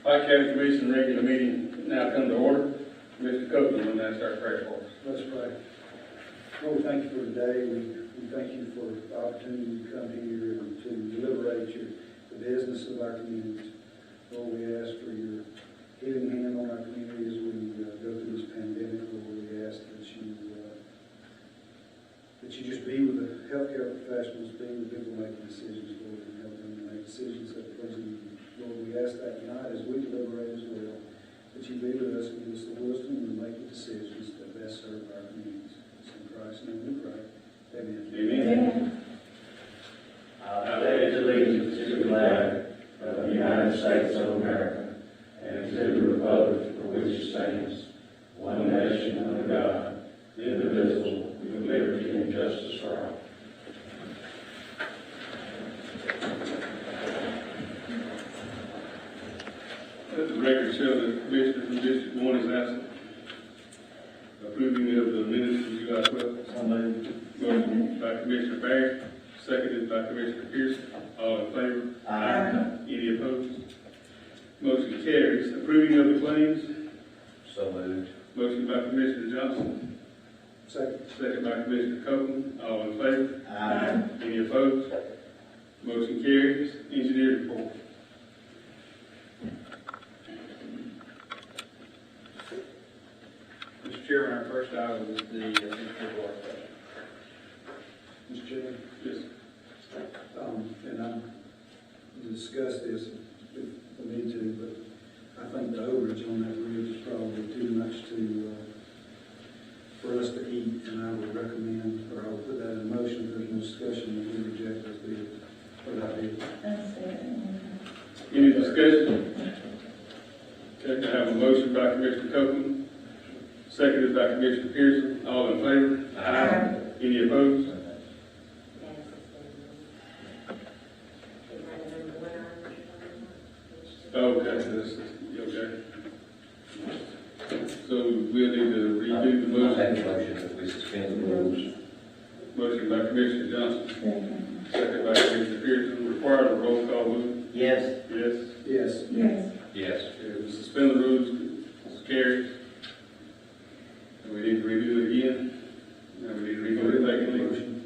Pike County Commission regular meeting now come to order. Mr. Copeland will now start prayer for us. Let's pray. Lord, we thank you for today. We thank you for the opportunity to come here and to deliberate the business of our communities. Lord, we ask for your healing hand on our community as we go through this pandemic. Lord, we ask that you just be with the healthcare professionals, be with people making decisions, Lord, and help them to make decisions that please you. Lord, we ask that tonight as we deliberate as well, that you be with us and give us the wisdom to make the decisions that best serve our communities. It's in Christ's name we pray. Amen. Amen. I pledge allegiance to the flag of the United States of America and to the republic for which it stands, one nation under God, indivisible, with liberty and justice for all. Let the record show that Commissioner from District 1 is absent. Approving of the minutes from July 12th. So moved. Motion by Commissioner Barry, seconded by Commissioner Pearson. All in favor? Aye. Any opposed? Motion carries. Approving of the claims. So moved. Motion by Commissioner Johnson, Second. second by Commissioner Copeland. All in favor? Aye. Any opposed? Motion carries. Engineer report. Mr. Chairman, our first item is the Central Water project. Mr. Chairman, Yes. and we'll discuss this if we need to, but I think the overage on that bridge is probably too much for us to eat, and I would recommend, or I would put that in motion if there's no discussion, that we reject this bid, or that bid. Any discussion? Okay, I have a motion by Commissioner Copeland, seconded by Commissioner Pearson. All in favor? Aye. Any opposed? Okay, okay. So we'll need to redo the I'll make motion. a motion that we suspend the rules. Motion by Commissioner Johnson, second by Commissioner Pearson. Required a roll call vote. Yes. Yes. Yes. Yes. Okay, we suspend the rules. It's carried. And we need to redo it again. Now we need to redo it vacantly.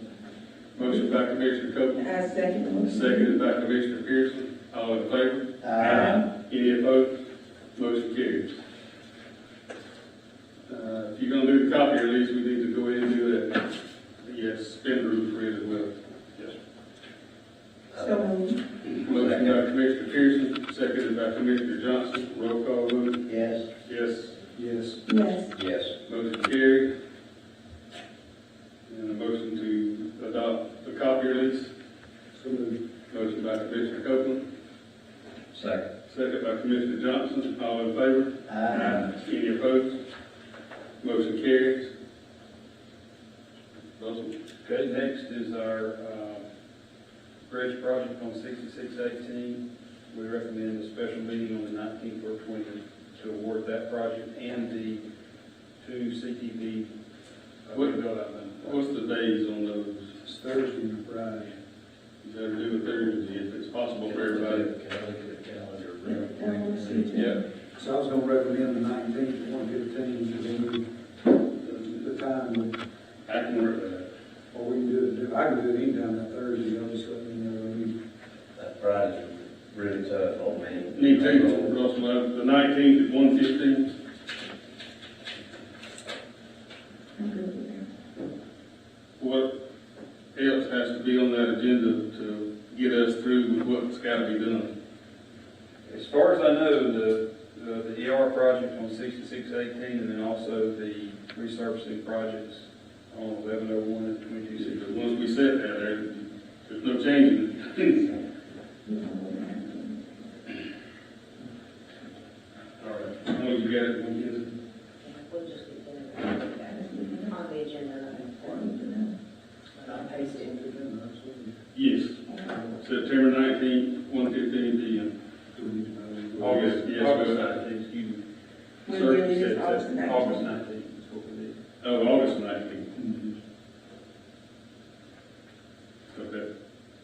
Motion by Commissioner Copeland, I second the motion. seconded by Commissioner Pearson. All in favor? Aye. Any opposed? Motion carries. If you're going to do the copy release, we need to go ahead and do that. Yes, suspend the rules for it as well. Yes. So moved. Motion by Commissioner Pearson, seconded by Commissioner Johnson. Roll call vote. Yes. Yes. Yes. Yes. Yes. Motion carried. And a motion to adopt the copy release. So moved. Motion by Commissioner Copeland, Second. second by Commissioner Johnson. All in favor? Aye. Any opposed? Motion carries. Russell? Okay, next is our bridge project on 6618. We recommend a special meeting on the 19th or 20th to award that project and the two CTV build out. What's the days on those? It's Thursday and Friday. You better do it Thursday if it's possible for everybody. Can I look at the calendar? Yeah. So I was gonna recommend the 19th at 1:15, because then the time, I can work with that. or we can do it, I can do it anytime that Thursday, I'll just let me know. That Friday's really tough on me. Me too, Russell. The 19th at 1:15. I'm good with that. What else has to be on that agenda to get us through with what's got to be done? As far as I know, the ER project on 6618 and then also the resurfacing projects on 1101 and 2260. Because once we set that, there's no changing it. All right. As long as you got it, we'll get it. We'll just be on the agenda and I'll paste it. Yes. September 19th, 1:15 p.m. August, Yes, August well, 19th, excuse me. We're Sir, doing this said August August 19th. 19th is what we did. Oh, August 19th. Okay.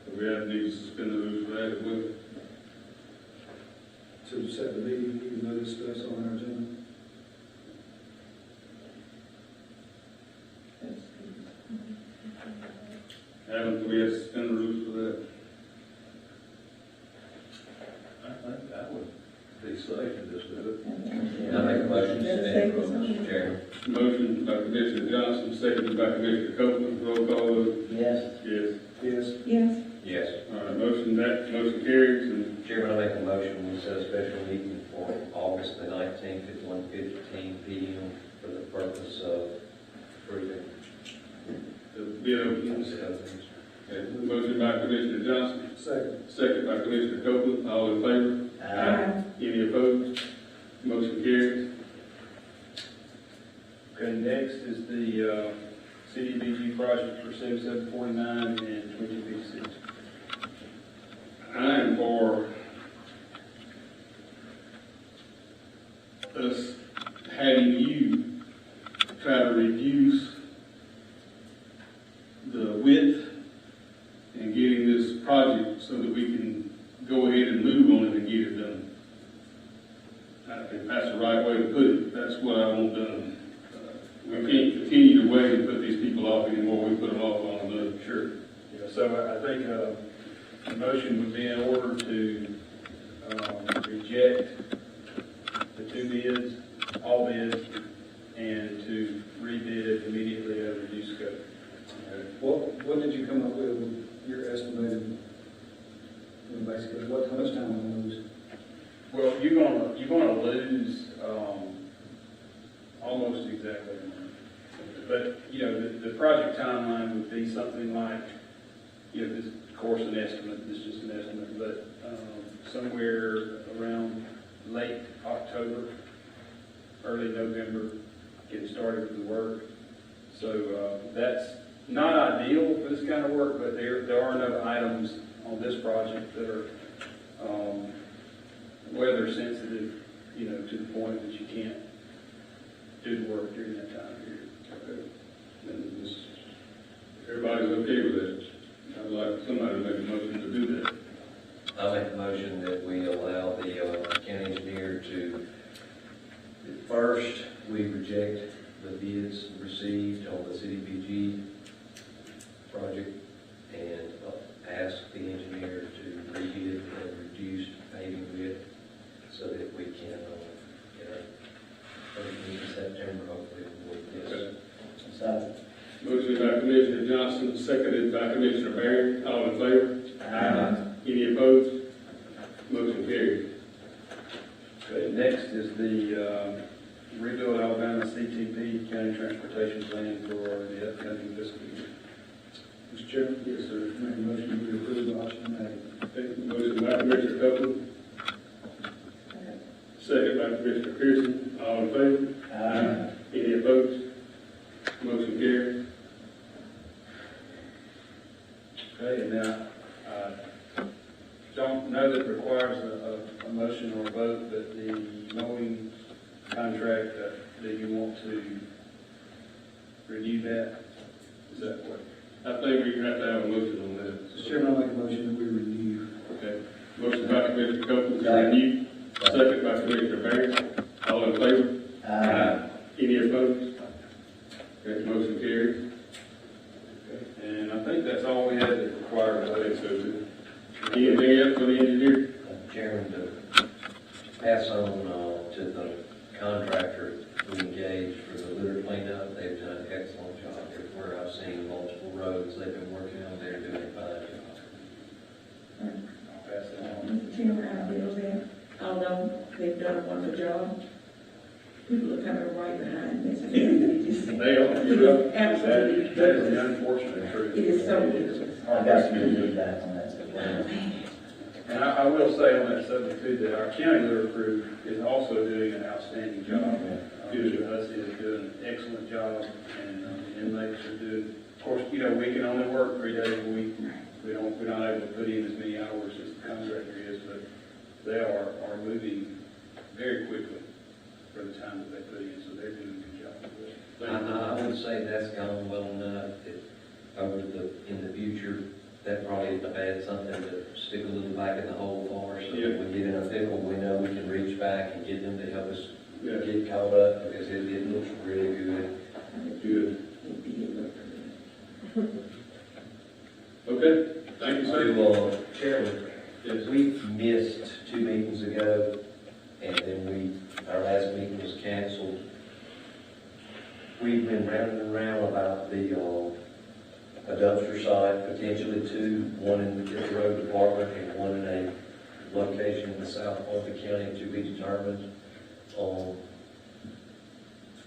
So we have to suspend the rules for that as well. To set the meeting, even though this stuff's on our agenda. Adam, do we have to suspend the rules for that? I think that would be safe to just do it. Okay. I make a motion to Let's suspend take this rules, on. Chairman. Motion by Commissioner Johnson, seconded by Commissioner Copeland. Roll call vote. Yes. Yes. Yes. Yes, Yes. All right, motion carries, and Chairman, I make a motion, we set a special meeting for August the 19th at 1:15 p.m. for the purpose of approving the bid opens. the openings. Okay, motion by Commissioner Johnson, Second. second by Commissioner Copeland. All in favor? Aye. Any opposed? Motion carries. Okay, next is the CDBG project for 7749 and 2056. I am for us having you try to reduce the width and getting this project so that we can go ahead and move on it and get it done. I think that's the right way to put it. That's what I want done. We can't continue to wait and put these people off anymore. We put them off on another. Sure. Yeah, so I think the motion would be in order to reject the two bids, all bids, and to rebid immediately at a reduced scope. What did you come up with your estimated, basically, how much time we lose? Well, you're gonna lose almost exactly a month. But, you know, the project timeline would be something like, you know, this, of course, an estimate, this is just an estimate, but somewhere around late October, early November, getting started with the work. So that's not ideal for this kind of work, but there are no items on this project that are weather sensitive, you know, to the point that you can't do the work during that time period. Okay. And this, everybody's okay with that? I'd like somebody to make a motion to do that. I make a motion that we allow the county engineer to, first, we reject the bids received on the CDBG project and ask the engineer to rebid and reduce paving width so that we can get our first meeting in September, hopefully, with this. Okay. Motion by Commissioner Johnson, seconded by Commissioner Barron. All in favor? Aye. Any opposed? Motion carried. Okay, next is the Rebuild Alabama CTP County Transportation Plan for the upcoming fiscal year. Mr. Chairman? Yes, sir. Make a motion to approve option A. Okay, motion by Commissioner Copeland, second by Commissioner Pearson. All in favor? Any opposed? Motion carried. Okay, and now, don't know that it requires a motion or a vote, but the mowing contract that you want to renew that, is that what? I think we're going to have to have a motion on that. Mr. Chairman, I make a motion that we renew. Okay. Motion by Commissioner Copeland to renew, second by Commissioner Barron. All in favor? Any opposed? Okay, motion carried. Okay, and I think that's all we had that required a vote, so anything else for the engineer? Chairman, to pass on to the contractor we engaged for the litter cleanup, they've done an excellent job. Where I've seen multiple roads they've been working on, they're doing a fine job. I'll pass that on. Mr. Chairman, I feel that although they've done a wonderful job, people are coming right behind this. They are, you're right. Absolutely. That is the unfortunate truth. It is so ridiculous. I got some good feedback on that, so. And I will say on that subject too, that our county litter crew is also doing an outstanding job. Us is doing an excellent job, and the inmates are doing, of course, you know, we can only work 3 days a week, we're not able to put in as many hours as the contractor is, but they are moving very quickly for the time that they put in, so they're doing a good job with it. I would say that's gone well enough that in the future, that probably isn't bad, something to stick a little back in the hole for, so Yeah. if we get in a pickle, we know we can reach back and get them to help us Yeah. get caught up, because it looks really good. Good. Okay, thank you, sir. To, Chairman, Yes. we missed 2 meetings ago, and then our last meeting was canceled. We've been rounding around about a dumpster site, potentially 2, one in the road department and one in a location in the south part of the county to be determined.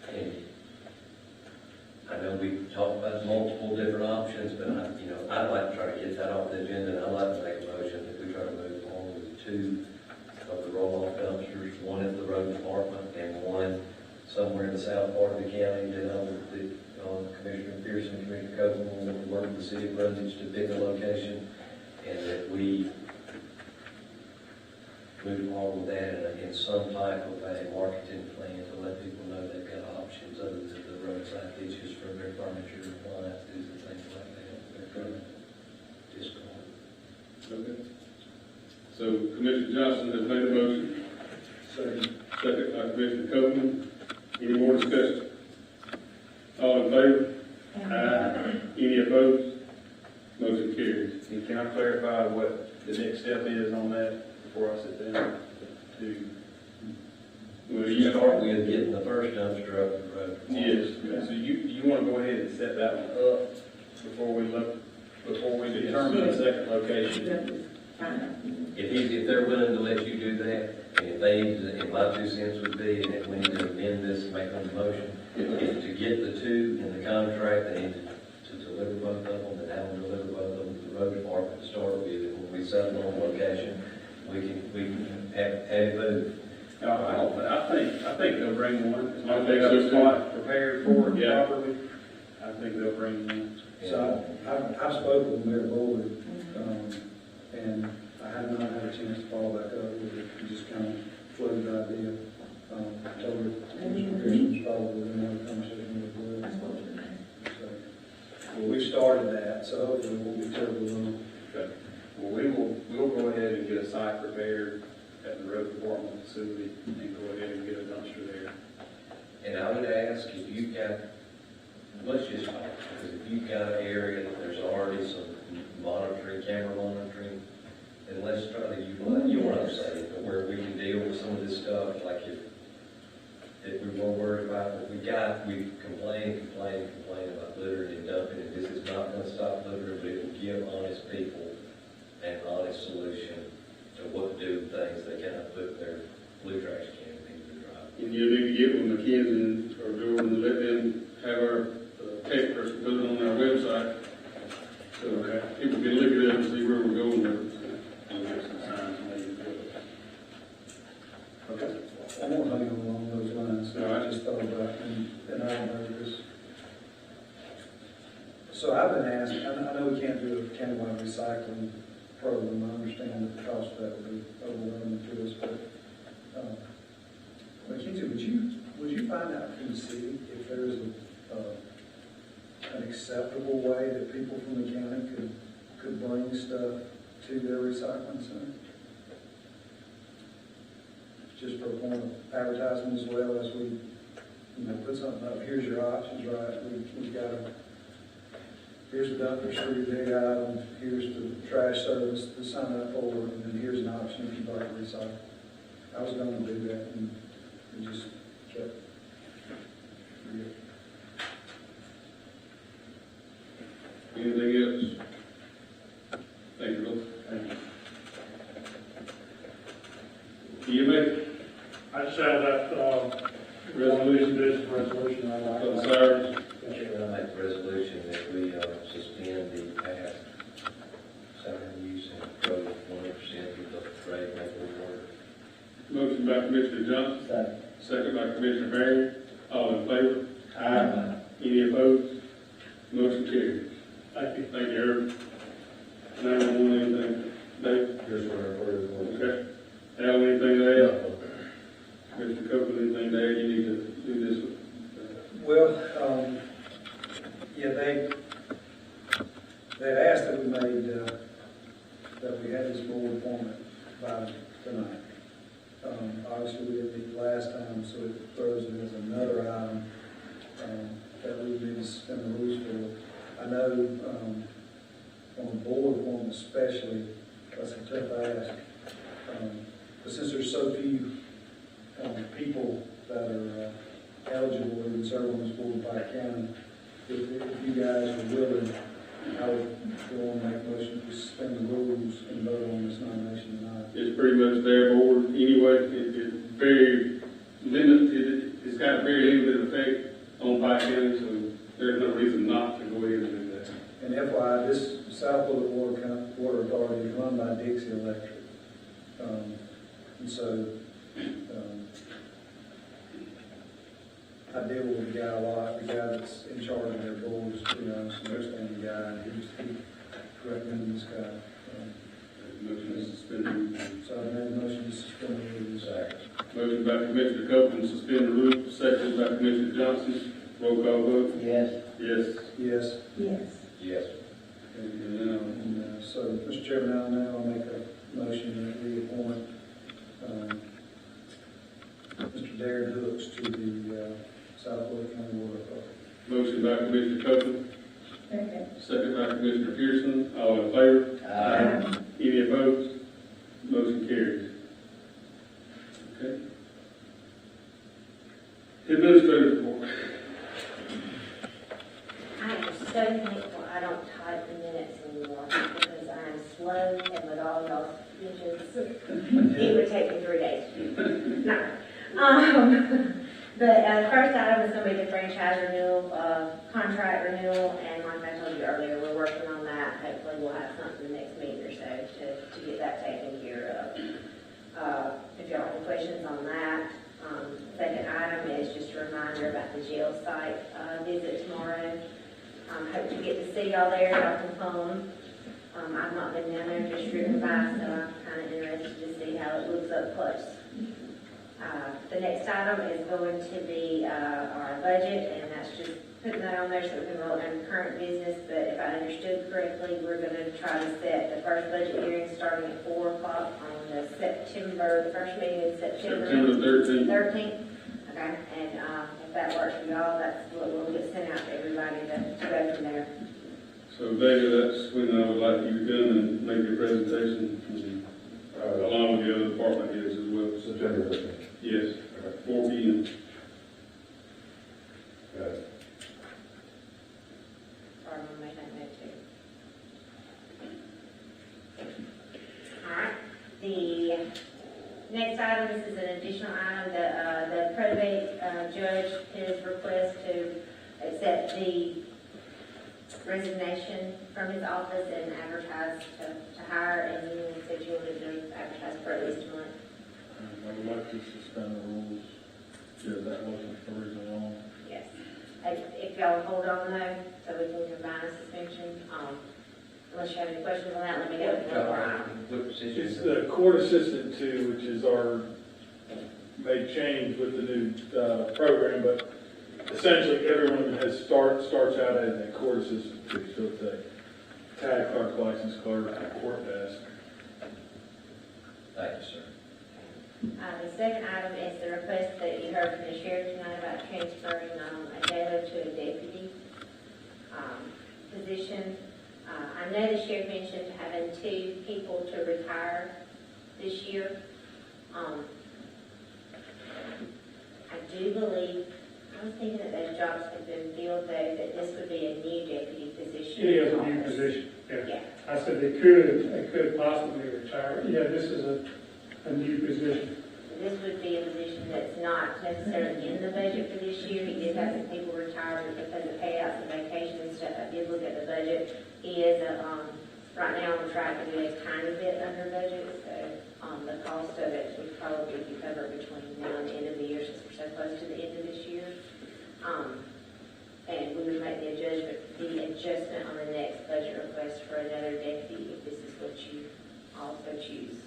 And I know we talked about multiple different options, but I'd like to try to get that off the agenda, and I'd like to make a motion that we try to move forward with 2 of the roll-off dumpsters, one at the road department and one somewhere in the south part of the county, that Commissioner Pearson, Commissioner Copeland will work with the city of Brunswick to pick a location, and that we move forward with that in some type of a marketing plan to let people know they've got options other than the roadside ditches for their furniture, appliances, and things like that. They're going to discard. Okay. So Commissioner Johnson has made a motion. Second by Commissioner Copeland. Any more discussion? All in favor? Aye. Any opposed? Motion carries. And can I clarify what the next step is on that before I sit down to? Well, You start with getting the first dumpster up the road. Yes, so you want to go ahead and set that one up before we determine the second location? If they're willing to let you do that, and if they need to, and my 2 cents would be, and if we need to amend this and make a motion, if to get the 2 in the contract, they need to deliver both of them, and have them deliver both of them to the road department to start with, and when we settle on location, we can have it moved. I think they'll bring one, as long as I they think got so, a too. spot prepared for it Yeah. properly. I think they'll bring one. So I've spoken with Mayor Boyd, and I have not had a chance to follow back up with it, and just kind of floated the idea. Told her Commissioner Pearson was probably in another conversation with Boyd. So, well, we started that, so hopefully it won't be terribly long. Okay. Well, we'll go ahead and get a site prepared at the road department facility and go ahead and get a dumpster there. And I would ask if you've got, let's just talk, because if you've got an area that there's already some camera monitoring, then let's try to utilize, you want to say, but where we can deal with some of this stuff, like if we were worried about what we've complained about littering and dumping, and this is not going to stop littering, but it will give honest people an honest solution to what to do with things they cannot put their blue trash can into the drive. And you need to get with McKenzie or Jordan and let them have our tech person put it on our website. So people can look it up and see where we're going with it. We'll get some signs made. Okay. I won't hang on along those lines, so All right. I just thought about, and I don't know this. So I've been asked, I know we can't do a countywide recycling program, I understand that the cost of that would be overwhelming to us, but, McKenzie, would you find out from the city if there is an acceptable way that people from the county could bring stuff to their recycling center? Just for a point of advertisement as well as we, put something up, here's your options, right? We've got here's the dumpsters for your big items, here's the trash service to sign up for, and then here's an option if you'd like to recycle. I was going to do that, and we just kept. Anything else? Thank you, Bill. Thank you. EMA, I just have that, resolution, this resolution I for the like. sirens. Chairman, I make a resolution that we suspend the past siren use and go 100% with the trade maple order. Motion by Commissioner Johnson, second by Commissioner Barry. All in favor? Aye. Any opposed? Motion carries. Thank you. Thank you, Herb. Now that's a tough ask. But since there's so few people that are eligible to even serve on this board in Pike County, if you guys are willing, I would go on and make a motion to suspend the rules and vote on this nomination tonight. It's pretty much their board anyway. It's very limited, it's got a very limited effect on Pike County, so there's no reason not to go ahead and do that. And FYI, this South Bullet Water Authority is run by Dixie Electric. And so, I deal with the guy a lot, the guy that's in charge of their boards, you know, it's an understanding guy, and he recommended this guy. Motion to suspend the rules. So I made a motion to suspend the rules. Motion by Commissioner Copeland to suspend the rules, second by Commissioner Johnson. Roll call vote. Yes. Yes. Yes. Yes. Yes. And, so, Mr. Chairman, I'll make a motion that we appoint, Mr. Darren Hooks to the, South Florida County Water Authority. Motion by Commissioner Copeland, Okay. second by Commissioner Pearson. All in favor? Aye. Any opposed? Motion carries. Okay. Administrative report. I am so thankful I don't type the minutes anymore because I am slow and with all y'all's bitches, it would take me 3 days. No. The first item is going to be the franchise renewal, contract renewal, and like I told you earlier, we're working on that. Hopefully we'll have something next meeting or so to get that taken care of. If y'all have any questions on that. Second item is just a reminder about the jail site visit tomorrow. Hope to get to see y'all there, y'all can come. I've not been down there, just driven by, so I'm kind of interested to see how it looks up close. The next item is going to be our budget, and that's just putting that on there so we can roll it under current business. But if I understood correctly, we're going to try to set the first budget hearing starting at 4 o'clock on the first meeting in September 13th. Okay, and if that works for y'all, that's what we'll get sent out to everybody to go from there. So David, that's when I would like you to come and make your presentation, along with the other department heads as well. September 13th. Yes, 4 p.m. Got it. Or I'm gonna make that note too. All right, the next item, this is an additional item, the probate judge, his request to accept the resignation from his office and advertise to hire, and you said you wanted to advertise for at least a month. I would like to suspend the rules. Yeah, that wasn't originally on. Yes. If y'all hold on though, so we can combine a suspension, unless you have any questions on that, let me go. It's the court assistant too, which is our, made change with the new program, but essentially everyone has starts out as a court assistant too, so it's a tag clerk, license clerk, court desk. Thank you, sir. The second item is the request that you heard from the sheriff tonight about transferring a jailer to a deputy position. I know the sheriff mentioned having 2 people to retire this year. I do believe, I was thinking that those jobs have been filled though, that this would be a new deputy position. It is a new position, yeah. Yeah. I said they could possibly retire. Yeah, this is a new position. This would be a position that's not necessarily in the budget for this year. He did have some people retire because of payouts and vacation and stuff. I did look at the budget. He is, right now on track to do a tiny bit under budget, so the cost of it would probably be covered between now and the end of the year since we're so close to the end of this year. And we would make the adjustment on the next budget request for another deputy if this is what you also choose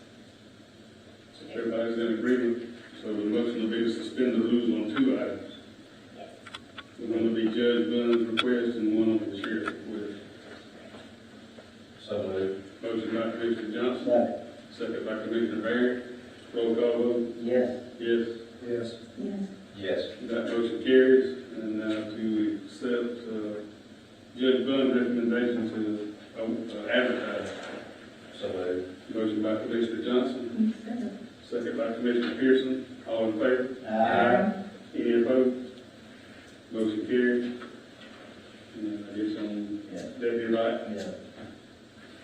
to do. Everybody's in agreement, so the motion will be to suspend the rules on 2 items. Yes. One will be Judge Bunn's request and one on the sheriff's request. So moved. Motion by Commissioner Johnson, second by Commissioner Barry. Roll call vote. Yes. Yes. Yes. Yes. Yes. That motion carries. And now to accept Judge Bunn's recommendation to advertise. So moved. Motion by Commissioner Johnson, second by Commissioner Pearson. All in favor? Any opposed? Motion carries. And I guess on Yeah. Deputy Wright. Yeah.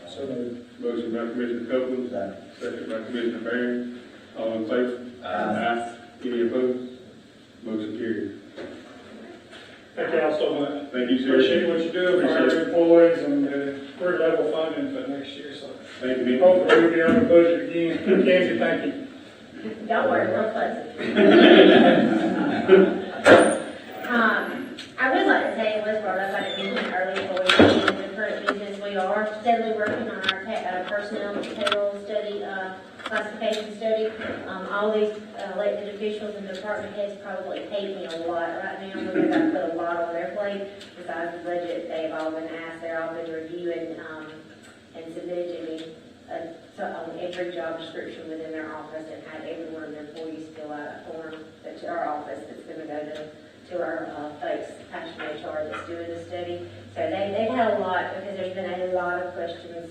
So moved. Motion by Commissioner Copeland, Second. second by Commissioner Barron. All in favor? Aye. Any opposed? Motion carries. Thank y'all so much. Thank you, sir. Appreciate what you do for our employees and we're level funding for next year, so Thank you. hopefully we'll get on the budget again. Kenzie, thank you. Don't worry, real pleasant. I would like to say it was brought up, I didn't mention earlier, but we in the current business, we are steadily working on our personnel payroll study, classification study. All these elected officials and department heads probably hate me a lot right now, because I put a lot on their plate. Besides the budget, they've all been asked, they're all been reviewing, and submitted to me every job description within their office, and had every one of their employees fill out a form to our office that's going to go to our folks, Passion HR, that's doing the study. So they've had a lot, because there's been a lot of questions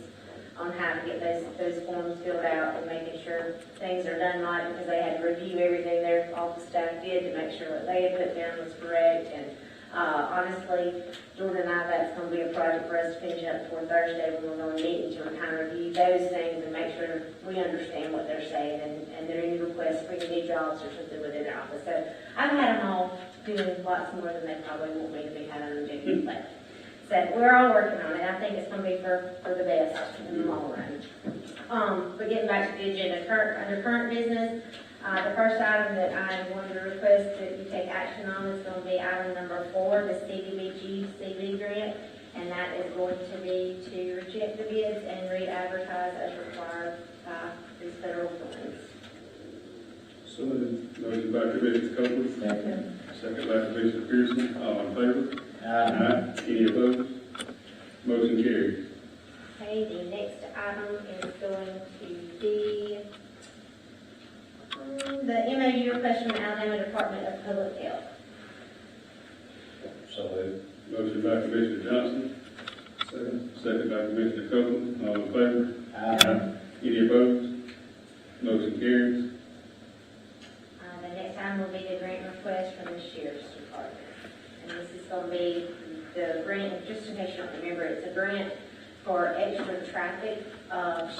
on how to get those forms filled out and making sure things are done right, because they had to review everything their office staff did to make sure what they had put down was correct. And honestly, Jordan and I, that's going to be a project for us to finish up before Thursday, when we're going to meet to kind of review those things and make sure we understand what they're saying, and there are any requests for any jobs or something within their office. So I've had them all doing lots more than they probably want me to be having them do. But so we're all working on it. I think it's going to be for the best in the long run. But getting back to the agenda, under current business, the first item that I wanted to request that you take action on is going to be item number 4, the CDBG CV grant, and that is going to be to reject the bids and re-advertise as required by these federal funds. So moved. Motion by Commissioner Copeland, Second. second by Commissioner Pearson. All in favor? Aye. Any opposed? Motion carries. Okay, the next item is going to be the MOU request from the Alabama Department of Public Health. So moved. Motion by Commissioner Johnson, Second. second by Commissioner Copeland. All in favor? Aye. Any opposed? Motion carries. The next item will be the grant request from the Sheriff's Department. And this is going to be the grant, just in case you don't remember, it's a grant for extra traffic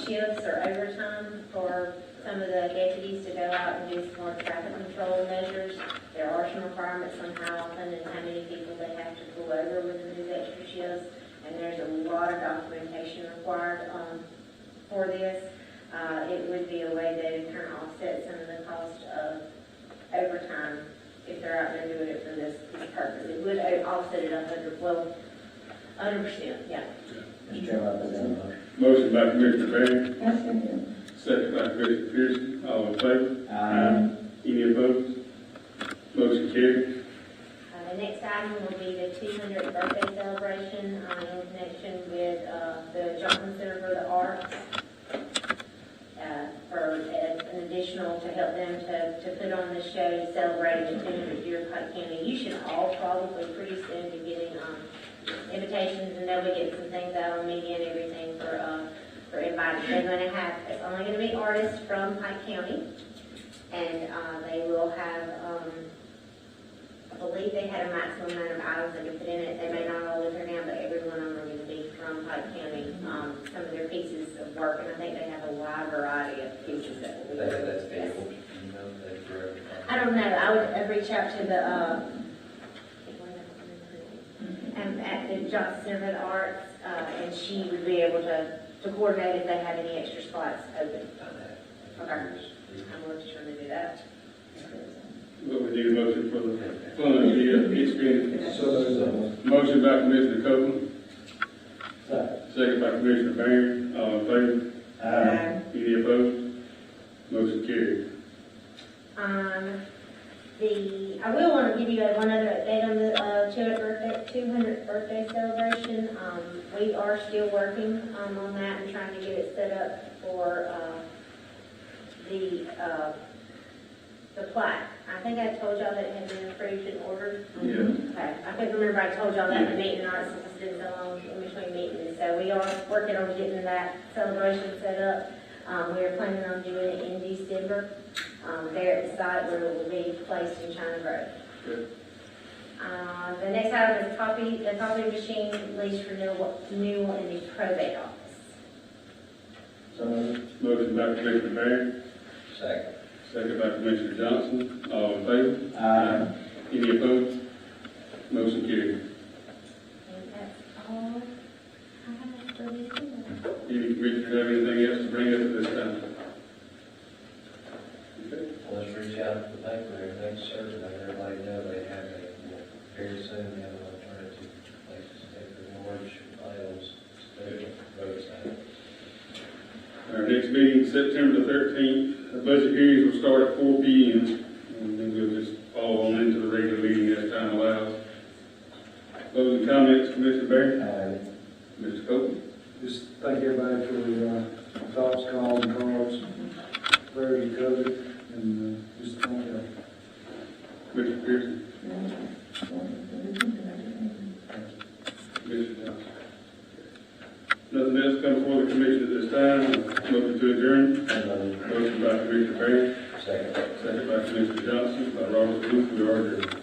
shifts or overtime for some of the deputies to go out and do some more traffic control measures. There are some requirements on how often and how many people they have to pull over within these extra shifts, and there's a lot of documentation required for this. It would be a way to kind of offset some of the cost of overtime if they're out there doing it for this purpose. It would offset it 100%, yeah. Mr. Chairman, I present a motion. Motion by Commissioner Barron, Second. second by Commissioner Pearson. All in favor? Aye. Any opposed? Motion carries. The next item will be the 200th birthday celebration in connection with the Johnson Center for the Arts. For an additional to help them to put on this show celebrating the 200th year of Pike County. You should all probably pretty soon be getting invitations, and they'll be getting some things out on media and everything for inviting. They're going to have, it's only going to be artists from Pike County, and they will have, I believe they had a maximum amount of items they can put in it. They may not all live here now, but every one of them are going to be from Pike County. Some of their pieces of work, and I think they have a wide variety of pieces that will be. That's valuable. I don't know. I would reach out to the at the Johnson Center for the Arts, and she would be able to coordinate if they have any extra spots open. Okay. I'm more sure to do that. What we need a motion for the funds here, expenditure. So moved. Motion by Commissioner Copeland, Second. second by Commissioner Barron. All in favor? Aye. Any opposed? Motion carries. I will want to give you one other update on the 200th birthday celebration. We are still working on that and trying to get it set up for the plaque. I think I told y'all that it had been approved and ordered. Yeah. Okay. I couldn't remember I told y'all that in the meeting, or since it's been so long in between meetings. so we are working on getting that celebration set up. We are planning on doing it in December, there at the site where it will be placed in China Grove. Good. The next item is the copy machine lease renewal in the probate office. So moved. Motion by Commissioner Barry, Second. second by Commissioner Johnson. All in favor? Aye. Any opposed? Motion carried. And that's all I have for you. Any commissioner have anything else to bring up at this time? Okay. Let's reach out to the bank for everything, certain, let everybody know they have very soon, they have an alternative places to take their mortgage files, roadside. Our next meeting, September the 13th, the budget hearings will start at 4 p.m. And then we'll just follow on into the regular meeting as time allows. Closing comments, Commissioner Barry? Mr. Copeland? Just thank everybody for your thoughts, calls, and cards, prayers you covered, and just thank you. Commissioner Pearson? Commissioner Johnson? Nothing else comes before the commission at this time. Motion to adjourn. Motion by Commissioner Barry, Second. second by Commissioner Johnson, by Robert Ruth, we are adjourned.